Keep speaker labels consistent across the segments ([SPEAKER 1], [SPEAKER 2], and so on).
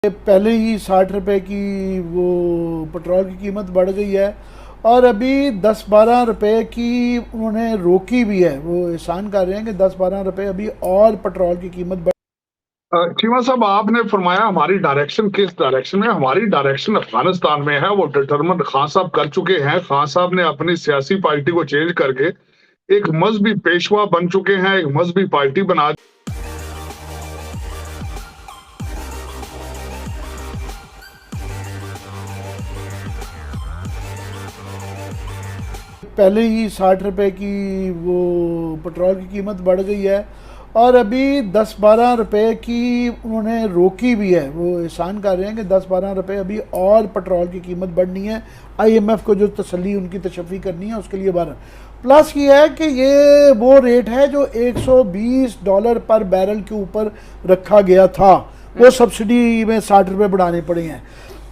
[SPEAKER 1] पहले ही 60 रुपए की वो पेट्रोल की कीमत बढ़ गई है और अभी 10-12 रुपए की उन्होंने रोकी भी है। वो एहसान कर रहे हैं कि 10-12 रुपए अभी और पेट्रोल की कीमत बढ़।
[SPEAKER 2] चीमा साहब, आपने फरमाया हमारी डायरेक्शन किस डायरेक्शन में। हमारी डायरेक्शन अफगानिस्तान में है, वो डिटरमिन खान साहब कर चुके हैं। खान साहब ने अपनी सियासी पार्टी को चेंज करके एक मजहबी पेशवा बन चुके हैं, एक मजहबी पार्टी बना।
[SPEAKER 1] पहले ही 60 रुपए की वो पेट्रोल की कीमत बढ़ गई है और अभी 10-12 रुपए की उन्होंने रोकी भी है। वो एहसान कर रहे हैं कि 10-12 रुपए अभी और पेट्रोल की कीमत बढ़नी है। IMF को जो तसल्ली उनकी तशफ़ी करनी है उसके लिए 12 प्लस ये है कि ये वो रेट है जो $120 पर बैरल के ऊपर रखा गया था। वो सब्सिडी में 60 रुपए बढ़ाने पड़े हैं।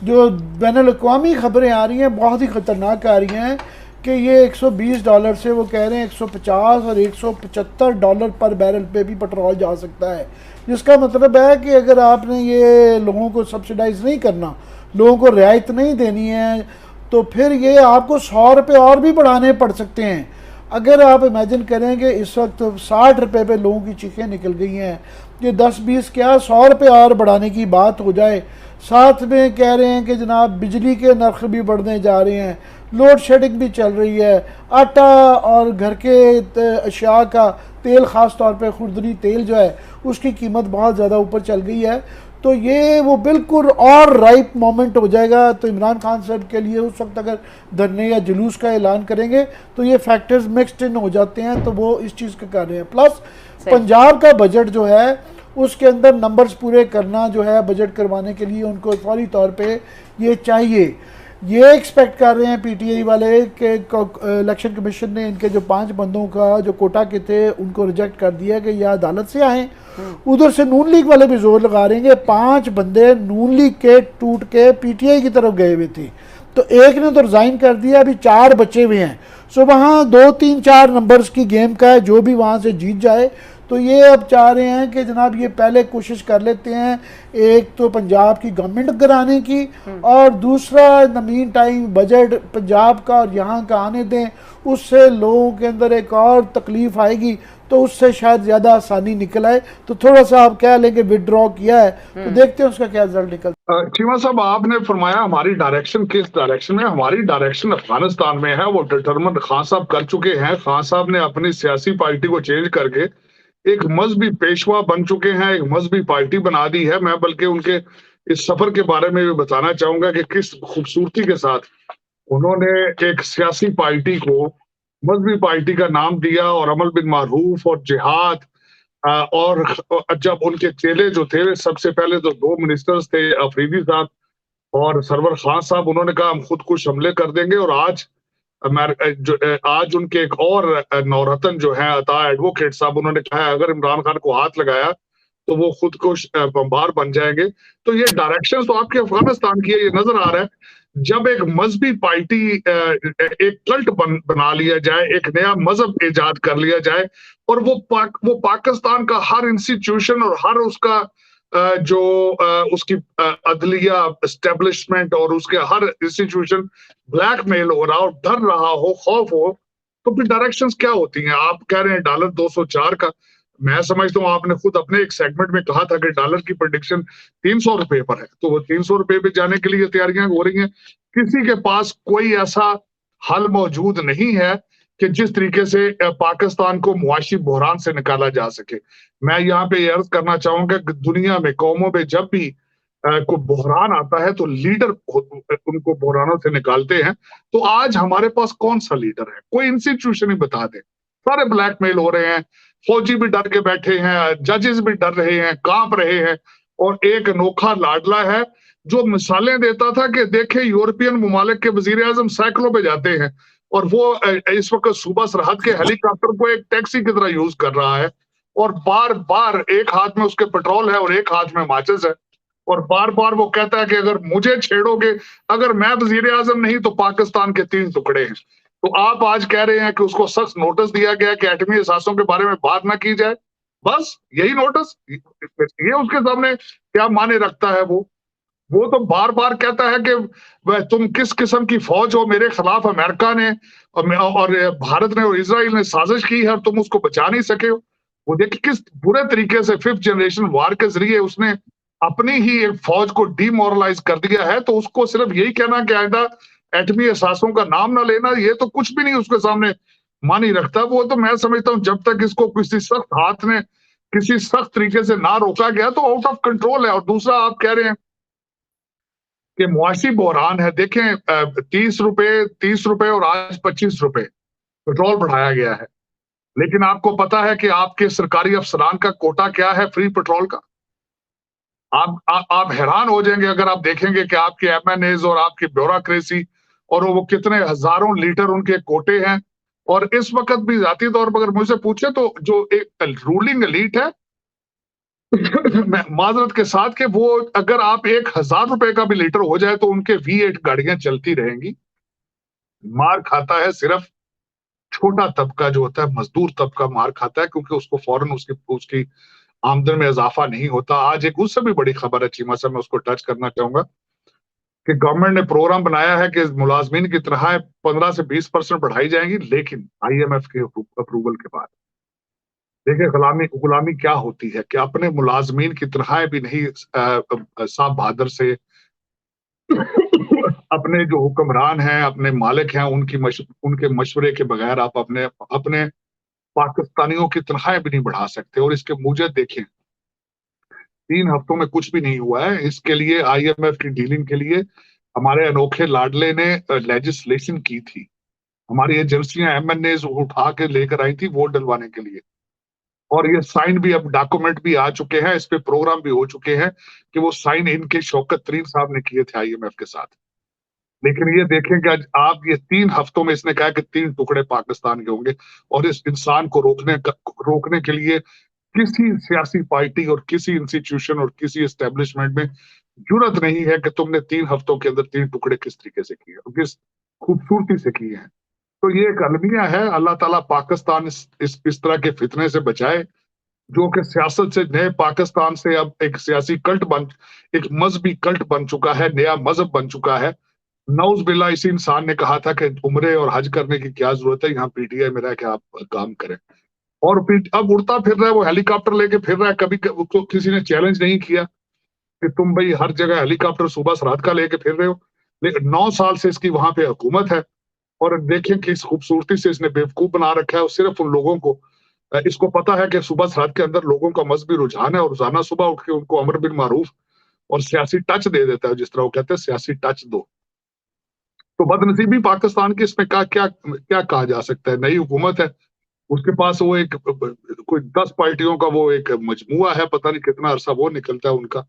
[SPEAKER 1] जो बैनुल-अक़वामी खबरें आ रही हैं बहुत ही ख़तरनाक आ रही हैं कि ये $120 से वो कह रहे हैं 150 और $175 पर बैरल पे भी पेट्रोल जा सकता है। जिसका मतलब है कि अगर आपने ये लोगों को सब्सिडाइज नहीं करना, लोगों को रियायत नहीं देनी है, तो फिर ये आपको 100 रुपये और भी बढ़ाने पड़ सकते हैं। अगर आप इमेजिन करें कि इस वक्त 60 रुपये पे लोगों की चीखें निकल गई हैं, ये 10-20 क्या 100 रुपये और बढ़ाने की बात हो जाए। साथ में कह रहे हैं कि जनाब बिजली के नर्ख भी बढ़ने जा रहे हैं, लोड शेडिंग भी चल रही है, आटा और घर के अशिया का तेल, ख़ास तौर पे खुर्दनी तेल जो है उसकी कीमत बहुत ज़्यादा ऊपर चल गई है। तो ये वो बिल्कुल और राइप मोमेंट हो जाएगा। तो इमरान खान साहब के लिए उस वक्त अगर धरने या जुलूस का ऐलान करेंगे तो ये फैक्टर्स मिक्सड इन हो जाते हैं, तो वो इस चीज़ का कर रहे हैं। प्लस पंजाब का बजट जो है उसके अंदर नंबर्स पूरे करना जो है, बजट करवाने के लिए उनको फौरी तौर पे ये चाहिए। ये एक्सपेक्ट कर रहे हैं PTI वाले कि इलेक्शन कमीशन ने इनके जो 5 बंदों का जो कोटा के थे उनको रिजेक्ट कर दिया कि यह अदालत से आए। उधर से नून लीग वाले भी जोर लगा रहे हैं। 5 बंदे नून लीग के टूट के PTI की तरफ गए हुए थे, तो एक ने तो रिज़ाइन कर दिया, अभी 4 बचे हुए हैं। सो वहाँ 2-3-4 नंबर्स की गेम का है, जो भी वहाँ से जीत जाए। तो ये अब चाह रहे हैं कि जनाब ये पहले कोशिश कर लेते हैं, एक तो पंजाब की गवर्नमेंट कराने की, और दूसरा in the mean time budget Punjab का और यहाँ का आने दें। उससे लोगों के अंदर एक और तकलीफ आएगी, तो उससे शायद ज़्यादा आसानी निकल आए। तो थोड़ा सा आप कह लें कि विड्रॉ किया है, तो देखते हैं उसका क्या रिजल्ट निकलता है।
[SPEAKER 2] चीमा साहब, आपने फरमाया हमारी डायरेक्शन किस डायरेक्शन में। हमारी डायरेक्शन अफगानिस्तान में है, वो डिटरमिन खान साहब कर चुके हैं। खान साहब ने अपनी सियासी पार्टी को चेंज करके एक मजहबी पेशवा बन चुके हैं, एक मजहबी पार्टी बना दी है। मैं बल्कि उनके इस सफर के बारे में भी बताना चाहूंगा कि किस खूबसूरती के साथ उन्होंने एक सियासी पार्टी को मजहबी पार्टी का नाम दिया, और अमल बिन मारूफ और जिहाद। और जब उनके चेले जो थे, सबसे पहले तो 2 मिनिस्टर्स थे, अफरीदी साहब और सरवर खान साहब, उन्होंने कहा हम खुद कुछ हमले कर देंगे। और आज उनके एक और नौरतन जो है अता एडवोकेट साहब, उन्होंने कहा है अगर इमरान खान को हाथ लगाया तो वो खुद को बमबार बन जाएंगे। तो ये डायरेक्शन तो आपके अफगानिस्तान की है, ये नजर आ रहा है। जब एक मजहबी पार्टी एक कल्ट बना लिया जाए, एक नया मजहब इजाद कर लिया जाए, और वो पाकिस्तान का हर इंस्टीट्यूशन और हर उसका जो उसकी अदलिया एस्टेब्लिशमेंट और उसके हर इंस्टीट्यूशन ब्लैकमेल हो रहा हो, डर रहा हो, खौफ हो, तो फिर डायरेक्शंस क्या होती हैं। आप कह रहे हैं डॉलर 204 का। मैं समझता हूँ आपने खुद अपने एक सेगमेंट में कहा था कि डॉलर की प्रेडिक्शन 300 रुपए पर है, तो वो 300 रुपए पे जाने के लिए तैयारियां हो रही हैं। किसी के पास कोई ऐसा हल मौजूद नहीं है कि जिस तरीके से पाकिस्तान को मुआशी बहरान से निकाला जा सके। मैं यहाँ पे ये अर्ज करना चाहूंगा कि दुनिया में कौमों में जब भी को बहरान आता है तो लीडर उनको बहरानों से निकालते हैं। तो आज हमारे पास कौन सा लीडर है? कोई इंस्टीट्यूशन ही बता दे। सारे ब्लैकमेल हो रहे हैं, फौजी भी डर के बैठे हैं, जजेस भी डर रहे हैं, कांप रहे हैं। और एक अनोखा लाडला है जो मिसालें देता था कि देखे यूरोपियन ममालिक के वजीर आजम साइकिलों पे जाते हैं, और वो इस वक्त सूबा सरहद के हेलीकॉप्टर को एक टैक्सी की तरह यूज कर रहा है। और बार बार एक हाथ में उसके पेट्रोल है और एक हाथ में माचिस है, और बार बार वो कहता है कि अगर मुझे छेड़ोगे, अगर मैं वजीर आजम नहीं तो पाकिस्तान के 3 टुकड़े हैं। तो आप आज कह रहे हैं कि उसको सख्त नोटिस दिया गया कि एटमी असासों के बारे में बात ना की जाए। बस यही नोटिस, ये उसके सामने क्या माने रखता है वो? वो तो बार बार कहता है कि तुम किस किस्म की फौज हो, मेरे खिलाफ अमेरिका ने और भारत ने और इसराइल ने साजिश की है और तुम उसको बचा नहीं सके हो। वो देखिए किस बुरे तरीके से 5th जनरेशन वार के जरिए उसने अपनी ही एक फौज को डीमोरलाइज कर दिया है। तो उसको सिर्फ यही कहना कि आइंदा एटमी असासों का नाम ना लेना, ये तो कुछ भी नहीं उसके सामने मानी रखता। वो तो मैं समझता हूँ जब तक इसको किसी सख्त हाथ ने किसी सख्त तरीके से ना रोका गया तो आउट ऑफ कंट्रोल है। और दूसरा आप कह रहे हैं कि मुआशी बहरान है। देखें 30 रुपए और आज 25 रुपए पेट्रोल बढ़ाया गया है, लेकिन आपको पता है कि आपके सरकारी अफसरान का कोटा क्या है फ्री पेट्रोल का। आप हैरान हो जाएंगे अगर आप देखेंगे कि आपके एमएनएज और आपकी ब्यूरोक्रेसी और वो कितने हजारों लीटर उनके कोटे हैं। और इस वक्त भी जाती तौर पर अगर मुझसे पूछे तो जो एक रूलिंग एलीट है मैं माजरत के साथ कि वो अगर आप 1,000 रुपए का भी लीटर हो जाए तो उनके V8 गाड़ियां चलती रहेंगी। मार खाता है सिर्फ छोटा तबका जो होता है, मजदूर तबका मार खाता है, क्योंकि उसको फौरन उसकी उसकी आमदन में इजाफा नहीं होता। आज एक उससे भी बड़ी खबर है चीमा साहब, मैं उसको टच करना चाहूंगा कि गवर्नमेंट ने प्रोग्राम बनाया है कि मुलाजमीन की तनख्वाहें 15 से 20% बढ़ाई जाएंगी, लेकिन IMF के अप्रूवल के बाद। देखिए गुलामी गुलामी क्या होती है कि अपने मुलाजमीन की तनख्वाहें भी नहीं साहब बहादुर से अपने जो हुक्मरान हैं, अपने मालिक हैं, उनके मशवरे के बगैर आप अपने अपने पाकिस्तानियों की तनख्वाहें भी नहीं बढ़ा सकते। और इसके मूजब देखें 3 हफ्तों में कुछ भी नहीं हुआ है। इसके लिए IMF की डीलिंग के लिए हमारे अनोखे लाडले ने लेजिस्लेशन की थी। हमारी एजेंसियां MNA उठा के लेकर आई थी वोट डलवाने के लिए। और ये साइन भी, अब डॉक्यूमेंट भी आ चुके हैं, इस पे प्रोग्राम भी हो चुके हैं कि वो साइन इनके शौकत तरीन साहब ने किए थे IMF के साथ। लेकिन ये देखें कि आज आप ये 3 हफ्तों में इसने कहा कि 3 टुकड़े पाकिस्तान के होंगे। और इस इंसान को रोकने के लिए किसी सियासी पार्टी और किसी इंस्टीट्यूशन और किसी एस्टेब्लिशमेंट में जरूरत नहीं है कि तुमने 3 हफ्तों के अंदर 3 टुकड़े किस तरीके से किए और किस खूबसूरती से किए हैं। तो ये एक अलमिया है। अल्लाह ताला पाकिस्तान इस तरह के फितने से बचाए, जो कि सियासत से नए पाकिस्तान से अब एक मजहबी कल्ट बन चुका है, नया मजहब बन चुका है। नौज बिल्ला इसी इंसान ने कहा था कि उम्रे और हज करने की क्या जरूरत है, यहाँ PTI में रह के आप काम करें। और अब उड़ता फिर रहा है, वो हेलीकॉप्टर लेके फिर रहा है। कभी उसको किसी ने चैलेंज नहीं किया कि तुम भाई हर जगह हेलीकॉप्टर सुबह रात का लेके फिर रहे हो। लेकिन 9 साल से इसकी वहां पे हुकूमत है। और देखिए किस खूबसूरती से इसने बेवकूफ बना रखा है। और सिर्फ उन लोगों को इसको पता है कि सुबह रात के अंदर लोगों का मजहबी रुझान है और रोजाना सुबह उठ के उनको अमर बिन मारूफ और सियासी टच दे देता है, जिस तरह वो कहते हैं सियासी टच दो। तो बदनसीबी पाकिस्तान की इसमें क्या क्या क्या कहा जा सकता है। नई हुकूमत है, उसके पास वो एक कोई 10 पार्टियों का वो एक मजमुआ है, पता नहीं कितना अरसा वो निकलता है उनका।